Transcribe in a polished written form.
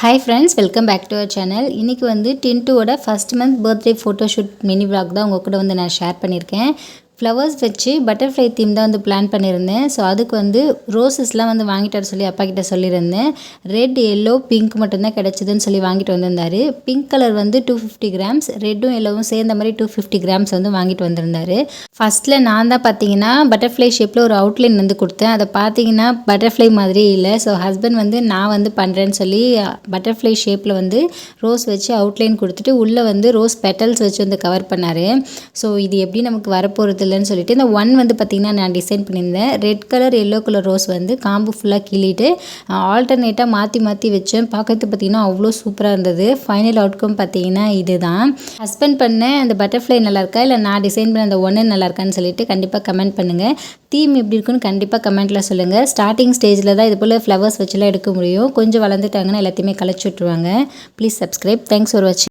Hi friends, welcome back to our channel. இன்றைக்கி வந்து டின்ட்டுவோட first month birthday photoshoot mini vlog தான் உங்கள் கூட வந்து நான் ஷேர் பண்ணியிருக்கேன். ஃப்ளவர்ஸ் வச்சு பட்டர்ஃப்ளை தீம் தான் வந்து பிளான் பண்ணியிருந்தேன். ஸோ அதுக்கு வந்து ரோசஸ்லாம் வந்து வாங்கிட்டு வர சொல்லி அப்பா கிட்ட சொல்லியிருந்தேன். ரெட், எல்லோ, பிங்க் மட்டும்தான் கிடச்சிதுன்னு சொல்லி வாங்கிட்டு வந்திருந்தார். பிங்க் கலர் வந்து 250 கிராம்ஸ், ரெட்டும் எல்லோவும் சேர்ந்த மாதிரி 250 கிராம்ஸ் வந்து வாங்கிட்டு வந்திருந்தார். ஃபஸ்ட்டில் நான் தான் பார்த்தீங்கன்னா பட்டர்ஃப்ளை ஷேப்பில் ஒரு அவுட்லைன் வந்து கொடுத்தேன். அதை பார்த்தீங்கன்னா பட்டர்ஃப்ளை மாதிரி இல்லை. ஸோ ஹஸ்பண்ட் வந்து நான் வந்து பண்ணுறேன்னு சொல்லி பட்டர்ஃப்ளை ஷேப்பில் வந்து ரோஸ் வச்சு அவுட்லைன் கொடுத்துட்டு உள்ளே வந்து ரோஸ் பெட்டல்ஸ் வச்சு வந்து கவர் பண்ணார். ஸோ இது எப்படி நமக்கு வரப்போகிறது இல்லைன்னு சொல்லிட்டு இந்த ஒன் வந்து பார்த்திங்கன்னா நான் டிசைன் பண்ணியிருந்தேன். Red colour, yellow colour rose வந்து காம்பு ஃபுல்லாக கிள்ளிட்டு ஆல்டர்னேட்டாக மாற்றி மாற்றி வச்சேன். பார்க்கறதுக்கு பார்த்திங்கன்னா அவ்வளோ சூப்பராக இருந்தது. ஃபைனல் அவுட்கம் பார்த்திங்கன்னா இது தான். ஹஸ்பண்ட் பண்ண அந்த பட்டர்ஃப்ளை நல்லா இருக்கா இல்லை நான் டிசைன் பண்ண அந்த ஒன்று நல்லா இருக்கான்னு சொல்லிட்டு கண்டிப்பாக கமெண்ட் பண்ணுங்கள். தீம் எப்படி இருக்குன்னு கண்டிப்பாக கமெண்ட்டில் சொல்லுங்கள். ஸ்டார்டிங் ஸ்டேஜில் தான் இது போல் ஃப்ளவர்ஸ் வச்சுலாம் எடுக்க முடியும். கொஞ்சம் வளர்ந்துட்டாங்கன்னா எல்லாத்தையுமே கலைச்சி விட்ருவாங்க. Please subscribe. தேங்க்ஸ் ஃபார் வாட்சிங்.